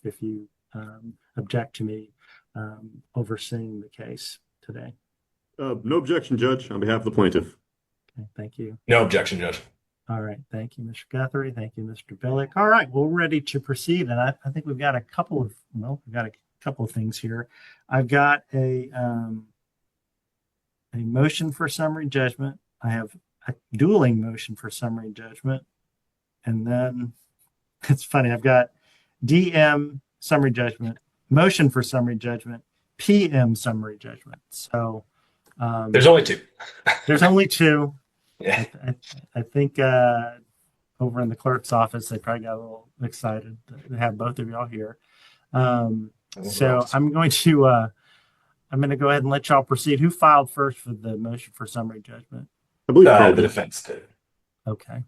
if you object to me overseeing the case today. No objection, Judge, on behalf of the plaintiff. Okay, thank you. No objection, Judge. All right. Thank you, Mr. Guthrie. Thank you, Mr. Billick. All right. We're ready to proceed. And I think we've got a couple of things here. I've got a motion for summary judgment. I have a dueling motion for summary judgment. And then it's funny. I've got DM summary judgment, motion for summary judgment, PM summary judgment. So there's only two. There's only two. Yeah. I think over in the clerk's office, they probably got a little excited to have both of y'all here. So I'm going to go ahead and let y'all proceed. Who filed first for the motion for summary judgment? I believe The defense did. Okay.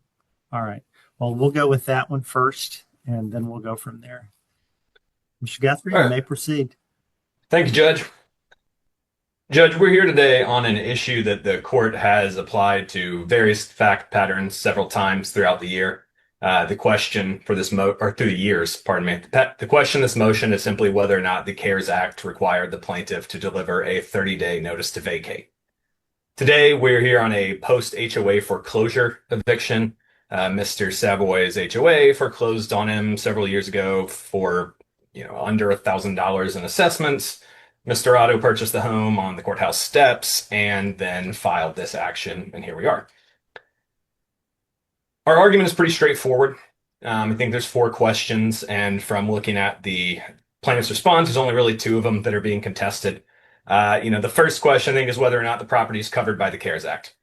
All right. Well, we'll go with that one first, and then we'll go from there. Mr. Guthrie, you may proceed. Thank you, Judge. Judge, we're here today on an issue that the court has applied to various fact patterns several times throughout the year. The question for this through the years, pardon me. The question of this motion is simply whether or not the CARES Act required the plaintiff to deliver a 30-day notice to vacate. Today, we're here on a post-HOA foreclosure eviction. Mr. Savoy's HOA foreclosed on him several years ago for, under $1,000 in assessments. Mr. Otto purchased the home on the courthouse steps and then filed this action, and here we are. Our argument is pretty straightforward. I think there's 4 questions, and from looking at the plaintiff's response, there's only really 2 of them that are being contested. The first question, I think, is whether or not the property is covered by the CARES Act.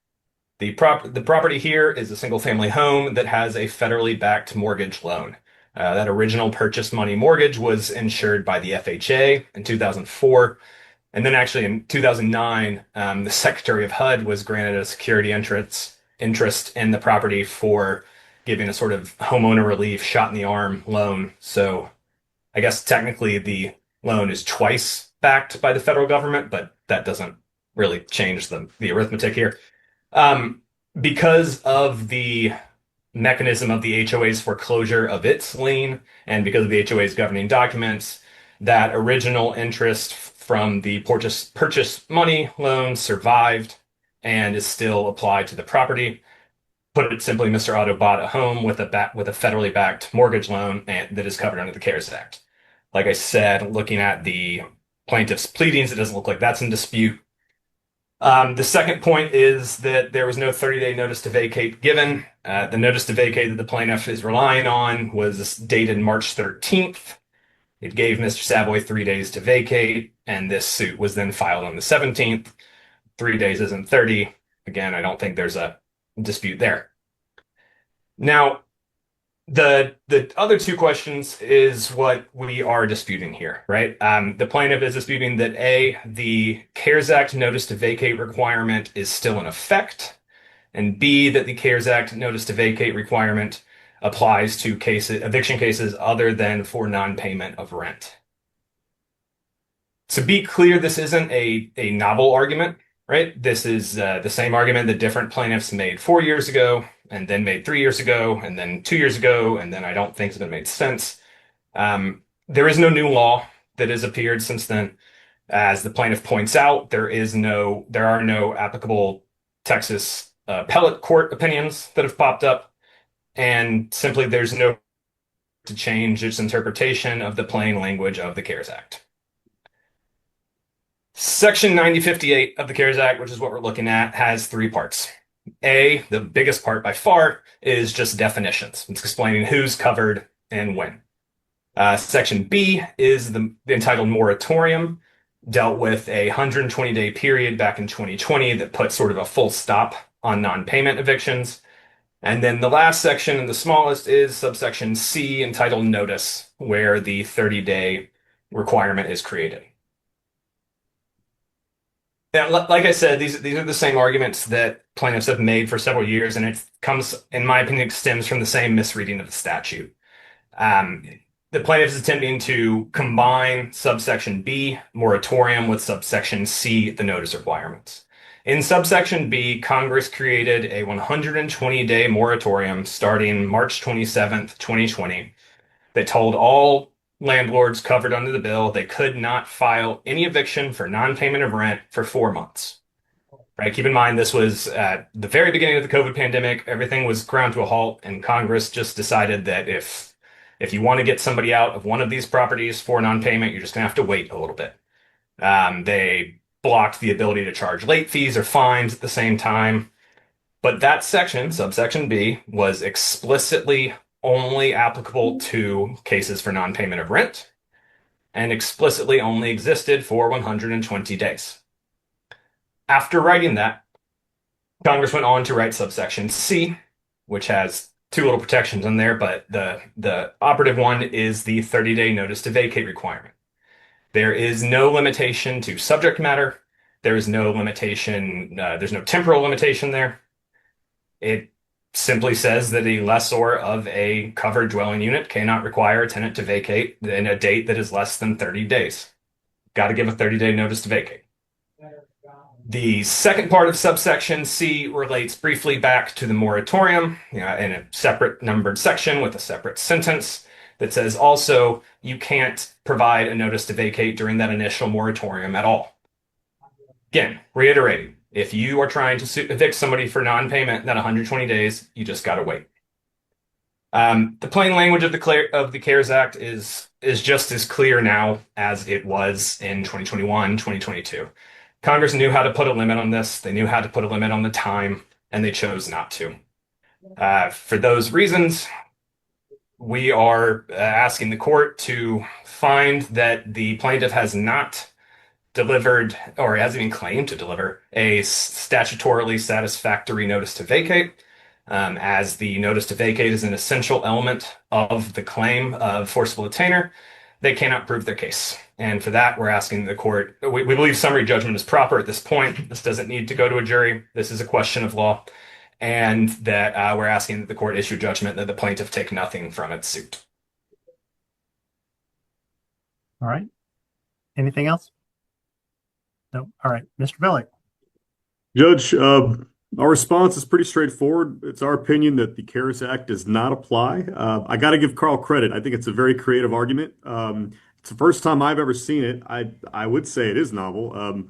The property here is a single-family home that has a federally backed mortgage loan. That original purchase money mortgage was insured by the FHA in 2004. And then actually in 2009, the Secretary of HUD was granted a security interest in the property for giving a sort of homeowner relief shot in the arm loan. So I guess technically the loan is twice backed by the federal government, but that doesn't really change the arithmetic here. Because of the mechanism of the HOA's foreclosure of its lien, and because of the HOA's governing documents, that original interest from the purchase money loan survived and is still applied to the property. Put it simply, Mr. Otto bought a home with a federally backed mortgage loan that is covered under the CARES Act. Like I said, looking at the plaintiff's pleadings, it doesn't look like that's in dispute. The second point is that there was no 30-day notice to vacate given. The notice to vacate that the plaintiff is relying on was dated March 13th. It gave Mr. Savoy 3 days to vacate, and this suit was then filed on the 17th. 3 days isn't 30. Again, I don't think there's a dispute there. Now, the other 2 questions is what we are disputing here, right? The plaintiff is disputing that A, the CARES Act notice to vacate requirement is still in effect, and B, that the CARES Act notice to vacate requirement applies to eviction cases other than for non-payment of rent. To be clear, this isn't a novel argument, right? This is the same argument that different plaintiffs made 4 years ago, and then made 3 years ago, and then 2 years ago, and then I don't think it's been made since. There is no new law that has appeared since then. As the plaintiff points out, there are no applicable Texas appellate court opinions that have popped up, and simply there's no to change its interpretation of the plain language of the CARES Act. Section 9058 of the CARES Act, which is what we're looking at, has 3 parts. A, the biggest part by far, is just definitions. It's explaining who's covered and when. Section B is the entitled moratorium, dealt with a 120-day period back in 2020 that put sort of a full stop on non-payment evictions. And then the last section, and the smallest, is subsection C, entitled notice, where the 30-day requirement is created. Yeah, like I said, these are the same arguments that plaintiffs have made for several years, and it comes, in my opinion, stems from the same misreading of the statute. The plaintiff is attempting to combine subsection B, moratorium, with subsection C, the notice requirements. In subsection B, Congress created a 120-day moratorium starting March 27th, 2020, that told all landlords covered under the bill, they could not file any eviction for non-payment of rent for 4 months. Right? Keep in mind, this was at the very beginning of the COVID pandemic. Everything was ground to a halt, and Congress just decided that if you want to get somebody out of one of these properties for non-payment, you're just going to have to wait a little bit. They blocked the ability to charge late fees or fines at the same time. But that section, subsection B, was explicitly only applicable to cases for non-payment of rent and explicitly only existed for 120 days. After writing that, Congress went on to write subsection C, which has two little protections in there, but the operative one is the 30-day notice to vacate requirement. There is no limitation to subject matter. There is no limitation, there's no temporal limitation there. It simply says that a lessor of a covered dwelling unit cannot require a tenant to vacate in a date that is less than 30 days. Got to give a 30-day notice to vacate. The second part of subsection C relates briefly back to the moratorium, in a separate numbered section with a separate sentence that says also you can't provide a notice to vacate during that initial moratorium at all. Again, reiterating, if you are trying to evict somebody for non-payment in that 120 days, you just got to wait. The plain language of the CARES Act is just as clear now as it was in 2021, 2022. Congress knew how to put a limit on this. They knew how to put a limit on the time, and they chose not to. For those reasons, we are asking the court to find that the plaintiff has not delivered, or hasn't even claimed to deliver, a statutorily satisfactory notice to vacate, as the notice to vacate is an essential element of the claim of forcible attainder. They cannot prove their case. And for that, we're asking the court, we believe summary judgment is proper at this point. This doesn't need to go to a jury. This is a question of law. And that we're asking that the court issue judgment that the plaintiff take nothing from its suit. All right. Anything else? No. All right. Mr. Billick. Judge, our response is pretty straightforward. It's our opinion that the CARES Act does not apply. I got to give Carl credit. I think it's a very creative argument. It's the first time I've ever seen it. I would say it is novel.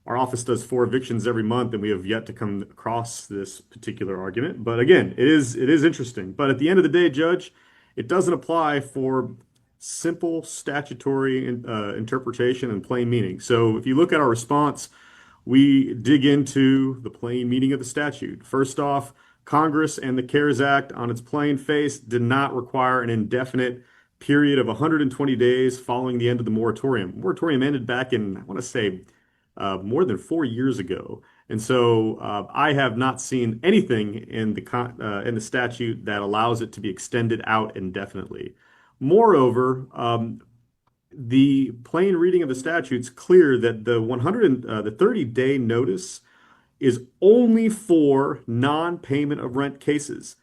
Our office does 4 evictions every month, and we have yet to come across this particular argument. But again, it is interesting. But at the end of the day, Judge, it doesn't apply for simple statutory interpretation and plain meaning. So if you look at our response, we dig into the plain meaning of the statute. First off, Congress and the CARES Act on its plain face did not require an indefinite period of 120 days following the end of the moratorium. Moratorium ended back in, I want to say, more than 4 years ago. And so I have not seen anything in the statute that allows it to be extended out indefinitely. Moreover, the plain reading of the statute is clear that the 30-day notice is only for non-payment of rent cases.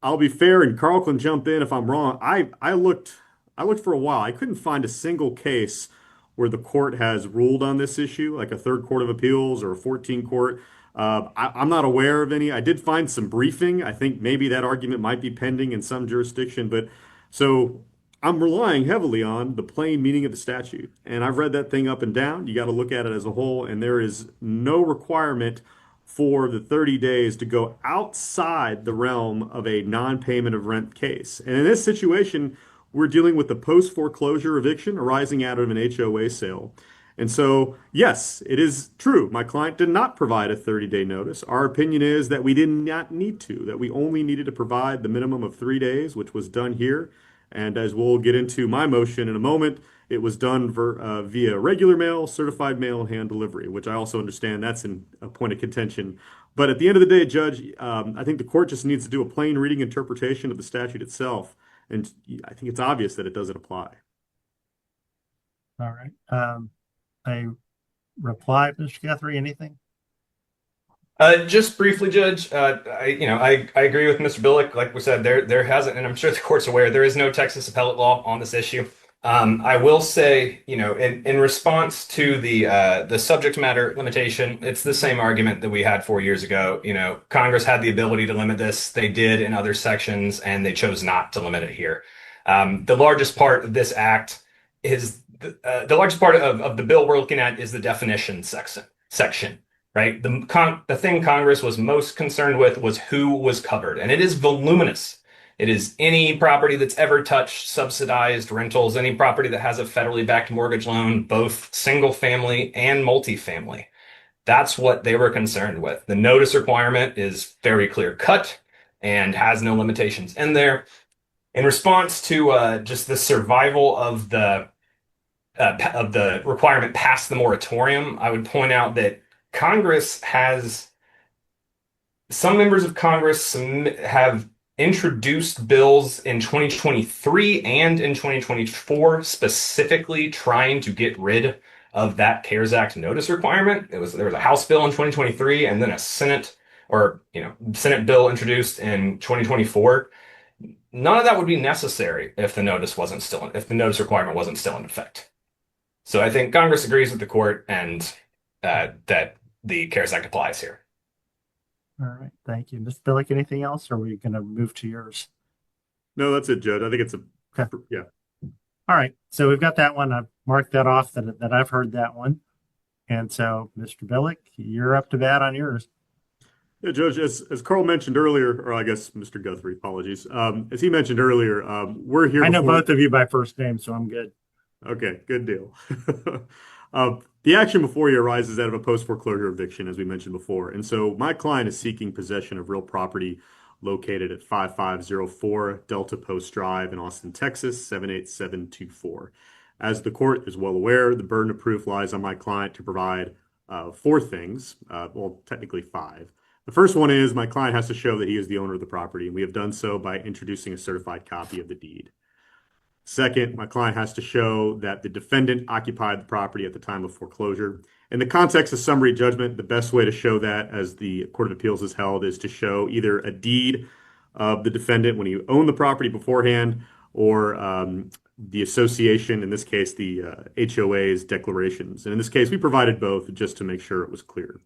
I'll be fair, and Carl can jump in if I'm wrong. I looked for a while. I couldn't find a single case where the court has ruled on this issue, like a third court of appeals or a 14 court. I'm not aware of any. I did find some briefing. I think maybe that argument might be pending in some jurisdiction, but so I'm relying heavily on the plain meaning of the statute. And I've read that thing up and down. You got to look at it as a whole, and there is no requirement for the 30 days to go outside the realm of a non-payment of rent case. And in this situation, we're dealing with the post-foreclosure eviction arising out of an HOA sale. And so, yes, it is true. My client did not provide a 30-day notice. Our opinion is that we did not need to, that we only needed to provide the minimum of 3 days, which was done here. And as we'll get into my motion in a moment, it was done via regular mail, certified mail, and hand delivery, which I also understand that's a point of contention. But at the end of the day, Judge, I think the court just needs to do a plain reading interpretation of the statute itself. And I think it's obvious that it doesn't apply. All right. A reply, Mr. Guthrie, anything? Just briefly, Judge, I agree with Mr. Billick. Like we said, there hasn't, and I'm sure the court's aware, there is no Texas appellate law on this issue. I will say, in response to the subject matter limitation, it's the same argument that we had 4 years ago. Congress had the ability to limit this. They did in other sections, and they chose not to limit it here. The largest part of this act is the largest part of the bill we're looking at is the definition section, right? The thing Congress was most concerned with was who was covered, and it is voluminous. It is any property that's ever touched subsidized rentals, any property that has a federally backed mortgage loan, both single family and multifamily. That's what they were concerned with. The notice requirement is very clear cut and has no limitations in there. In response to just the survival of the requirement past the moratorium, I would point out that Congress has some members of Congress have introduced bills in 2023 and in 2024 specifically trying to get rid of that CARES Act notice requirement. There was a House bill in 2023 and then a Senate bill introduced in 2024. None of that would be necessary if the notice requirement wasn't still in effect. So I think Congress agrees with the court and that the CARES Act applies here. All right, thank you. Ms. Billick, anything else, or are we going to move to yours? No, that's it, Judge. I think it's Okay. yeah. All right, so we've got that one. I've marked that off that I've heard that one. And so, Mr. Billick, you're up to bat on yours. Yeah, Judge, as Carl mentioned earlier, or I guess Mr. Guthrie, apologies. As he mentioned earlier, we're here. I know both of you by first name, so I'm good. Okay, good deal. The action before you arises out of a post-foreclosure eviction, as we mentioned before. And so my client is seeking possession of real property located at 5504 Delta Post Drive in Austin, Texas, 78724. As the court is well aware, the burden of proof lies on my client to provide four things, well, technically five. The first one is my client has to show that he is the owner of the property, and we have done so by introducing a certified copy of the deed. Second, my client has to show that the defendant occupied the property at the time of foreclosure. In the context of summary judgment, the best way to show that, as the Court of Appeals has held, is to show either a deed of the defendant when he owned the property beforehand, or the association, in this case, the HOA's declarations. And in this case, we provided both just to make sure it was clear.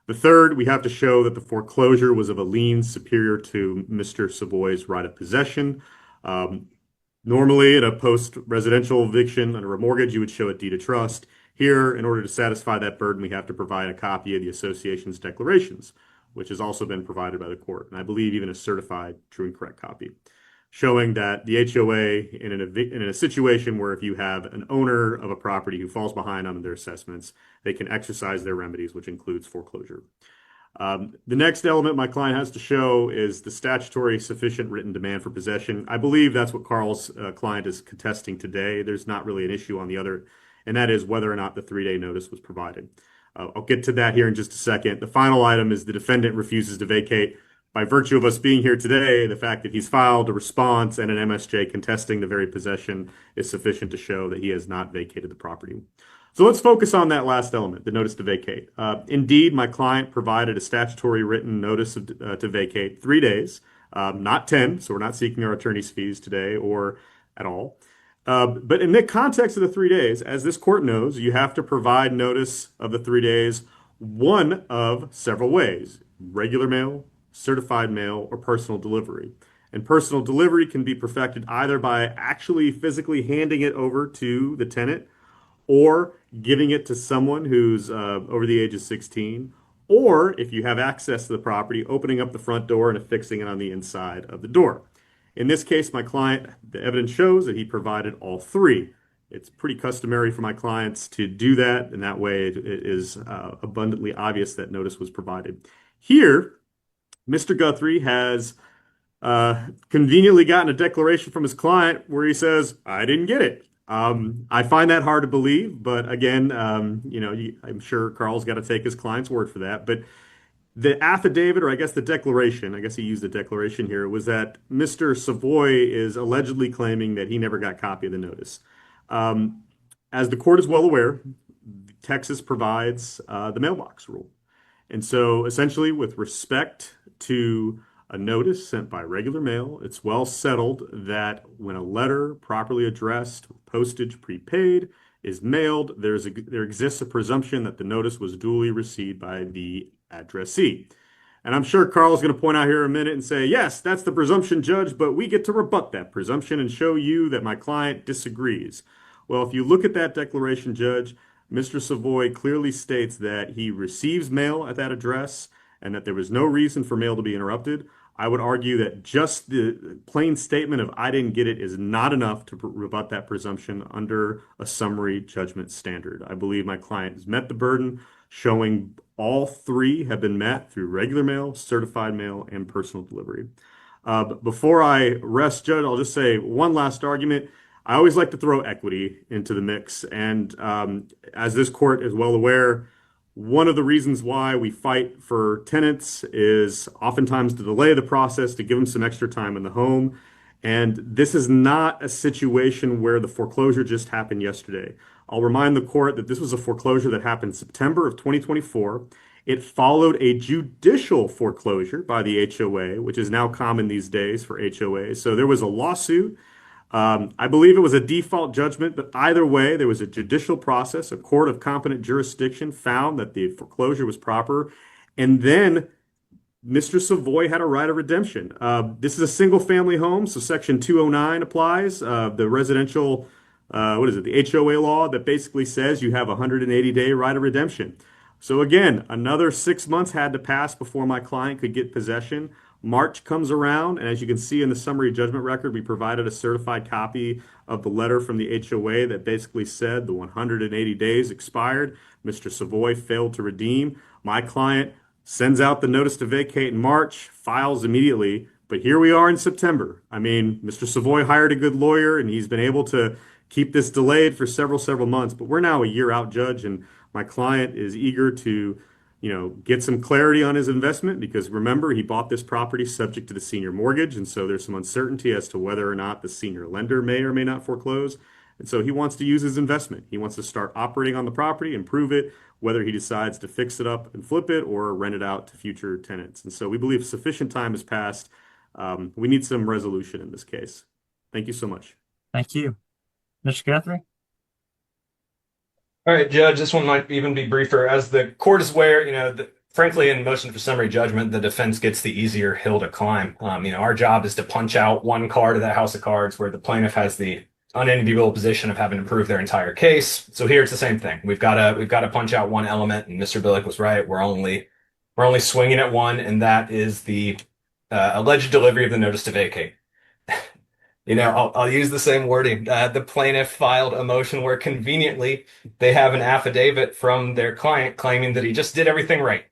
The third, we have to show that the foreclosure was of a lien superior to Mr. Savoy's right of possession. Normally, in a post-residential eviction under a mortgage, you would show a deed of trust. Here, in order to satisfy that burden, we have to provide a copy of the association's declarations, which has also been provided by the court, and I believe even a certified true and correct copy, showing that the HOA, in a situation where if you have an owner of a property who falls behind on their assessments, they can exercise their remedies, which includes foreclosure. The next element my client has to show is the statutory sufficient written demand for possession. I believe that's what Carl's client is contesting today. There's not really an issue on the other, and that is whether or not the 3-day notice was provided. I'll get to that here in just a second. The final item is the defendant refuses to vacate. By virtue of us being here today, the fact that he's filed a response and an MSJ contesting the very possession is sufficient to show that he has not vacated the property. So let's focus on that last element, the notice to vacate. Indeed, my client provided a statutory written notice to vacate 3 days, not 10, so we're not seeking our attorney's fees today or at all. But in the context of the 3 days, as this court knows, you have to provide notice of the 3 days one of several ways: regular mail, certified mail, or personal delivery. And personal delivery can be perfected either by actually physically handing it over to the tenant, or giving it to someone who's over the age of 16, or if you have access to the property, opening up the front door and affixing it on the inside of the door. In this case, my client, the evidence shows that he provided all three. It's pretty customary for my clients to do that, and that way it is abundantly obvious that notice was provided. Here, Mr. Guthrie has conveniently gotten a declaration from his client where he says, "I didn't get it." I find that hard to believe, but again, I'm sure Carl's got to take his client's word for that. But the affidavit, or I guess the declaration, I guess he used the declaration here, was that Mr. Savoy is allegedly claiming that he never got a copy of the notice. As the court is well aware, Texas provides the mailbox rule. And so essentially, with respect to a notice sent by regular mail, it's well settled that when a letter properly addressed, postage prepaid, is mailed, there exists a presumption that the notice was duly received by the addressee. And I'm sure Carl's going to point out here in a minute and say, yes, that's the presumption, Judge, but we get to rebut that presumption and show you that my client disagrees. Well, if you look at that declaration, Judge, Mr. Savoy clearly states that he receives mail at that address and that there was no reason for mail to be interrupted. I would argue that just the plain statement of I didn't get it is not enough to rebut that presumption under a summary judgment standard. I believe my client has met the burden, showing all three have been met through regular mail, certified mail, and personal delivery. Before I rest, Judge, I'll just say one last argument. I always like to throw equity into the mix. And as this court is well aware, one of the reasons why we fight for tenants is oftentimes to delay the process, to give them some extra time in the home. And this is not a situation where the foreclosure just happened yesterday. I'll remind the court that this was a foreclosure that happened September of 2024. It followed a judicial foreclosure by the HOA, which is now common these days for HOAs. So there was a lawsuit. I believe it was a default judgment, but either way, there was a judicial process. A court of competent jurisdiction found that the foreclosure was proper. And then Mr. Savoy had a right of redemption. This is a single family home, so Section 209 applies. The residential, the HOA law that basically says you have a 180-day right of redemption. So again, another 6 months had to pass before my client could get possession. March comes around, and as you can see in the summary judgment record, we provided a certified copy of the letter from the HOA that basically said the 180 days expired. Mr. Savoy failed to redeem. My client sends out the notice to vacate in March, files immediately, but here we are in September. I mean, Mr. Savoy hired a good lawyer, and he's been able to keep this delayed for several months, but we're now a year out, Judge, and my client is eager to get some clarity on his investment because remember, he bought this property subject to the senior mortgage. And so there's some uncertainty as to whether or not the senior lender may or may not foreclose. And so he wants to use his investment. He wants to start operating on the property, improve it, whether he decides to fix it up and flip it or rent it out to future tenants. And so we believe sufficient time has passed. We need some resolution in this case. Thank you so much. Thank you. Mr. Guthrie? All right, Judge, this one might even be briefer. As the court is aware, frankly, in motion for summary judgment, the defense gets the easier hill to climb. Our job is to punch out one card of that house of cards where the plaintiff has the unenviable position of having to prove their entire case. So here it's the same thing. We've got to punch out one element, and Mr. Billick was right. We're only swinging at one, and that is the alleged delivery of the notice to vacate. I'll use the same wording. The plaintiff filed a motion where conveniently they have an affidavit from their client claiming that he just did everything right.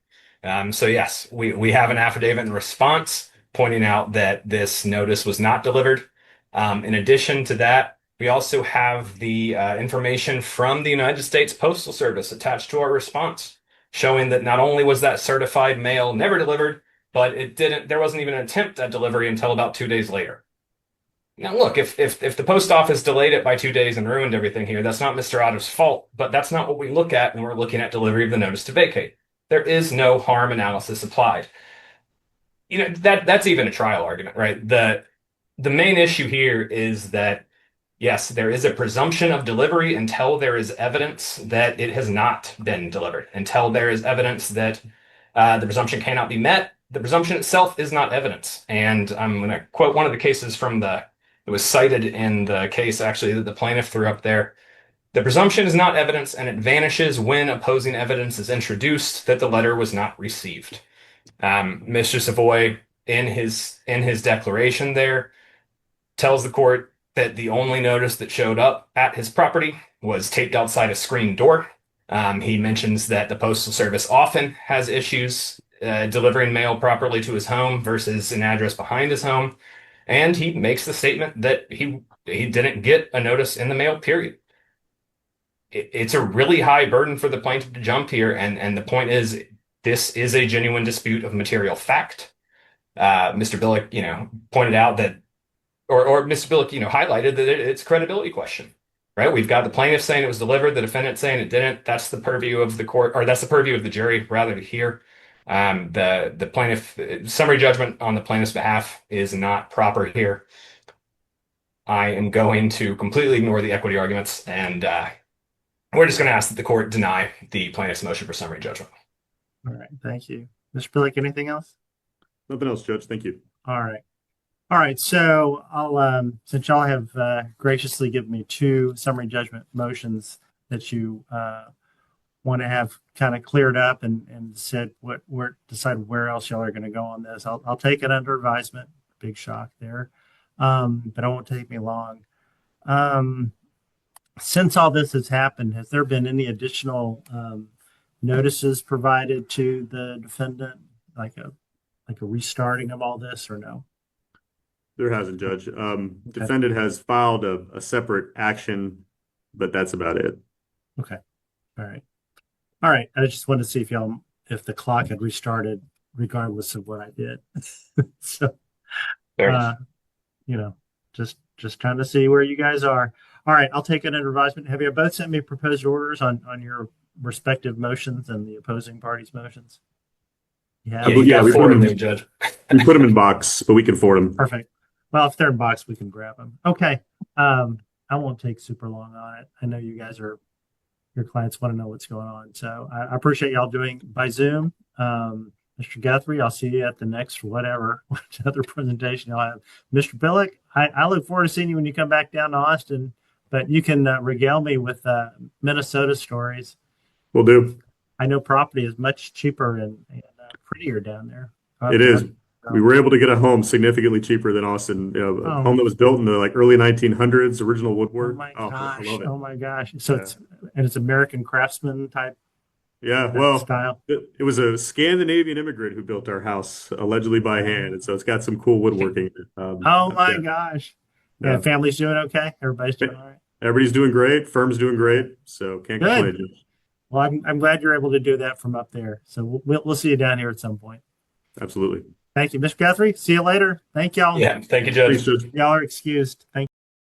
So yes, we have an affidavit in response pointing out that this notice was not delivered. In addition to that, we also have the information from the United States Postal Service attached to our response, showing that not only was that certified mail never delivered, but there wasn't even an attempt at delivery until about 2 days later. Now, look, if the post office delayed it by 2 days and ruined everything here, that's not Mr. Otto's fault, but that's not what we look at when we're looking at delivery of the notice to vacate. There is no harm analysis applied. That's even a trial argument, right? The main issue here is that, yes, there is a presumption of delivery until there is evidence that it has not been delivered, until there is evidence that the presumption cannot be met. The presumption itself is not evidence. And I'm going to quote one of the cases it was cited in the case, actually, that the plaintiff threw up there. The presumption is not evidence, and it vanishes when opposing evidence is introduced that the letter was not received. Mr. Savoy, in his declaration there, tells the court that the only notice that showed up at his property was taped outside a screen door. He mentions that the Postal Service often has issues delivering mail properly to his home versus an address behind his home. And he makes the statement that he didn't get a notice in the mail, period. It's a really high burden for the plaintiff to jump here. And the point is, this is a genuine dispute of material fact. Mr. Billick, pointed out that, or Mr. Billick, highlighted that it's a credibility question, right? We've got the plaintiff saying it was delivered, the defendant saying it didn't. That's the purview of the court, or that's the purview of the jury, rather, to hear. The plaintiff summary judgment on the plaintiff's behalf is not proper here. I am going to completely ignore the equity arguments, and we're just going to ask that the court deny the plaintiff's motion for summary judgment. All right. Thank you. Mr. Billick, anything else? Nothing else, Judge. Thank you. All right. All right. So I'll since y'all have graciously given me two summary judgment motions that you want to have kind of cleared up and said decide where else y'all are going to go on this. I'll take it under advisement. Big shock there. But it won't take me long. Since all this has happened, has there been any additional notices provided to the defendant, like a restarting of all this, or no? There hasn't, Judge. Defendant has filed a separate action, but that's about it. Okay. All right. All right. I just wanted to see if the clock had restarted regardless of what I did. So, just trying to see where you guys are. All right. I'll take it under advisement. Have you both sent me proposed orders on your respective motions and the opposing parties' motions? Yeah, you got we four in there, Judge. We put them in box, but we can forward them. Perfect. Well, if they're in box, we can grab them. Okay. I won't take super long on it. I know you guys your clients want to know what's going on. So I appreciate y'all doing by Zoom. Mr. Guthrie, I'll see you at the next whatever other presentation y'all have. Mr. Billick, I look forward to seeing you when you come back down to Austin, but you can regale me with Minnesota stories. Will do. I know property is much cheaper and prettier down there. It is. We were able to get a home significantly cheaper than Austin. A home that was built in the early 1900s, original woodwork. Oh my gosh! I love it. Oh my gosh! So it's American craftsman type. Yeah, well, style. It was a Scandinavian immigrant who built our house, allegedly by hand, and so it's got some cool woodworking. Oh my gosh! Yeah, family's doing okay. Everybody's doing all right. Everybody's doing great. Firm's doing great. So can't complain. Well, I'm glad you're able to do that from up there. So we'll see you down here at some point. Absolutely. Thank you, Mr. Guthrie. See you later. Thank y'all. Yeah, thank you, Judge. Thanks, Judge. Y'all are excused. Thank you.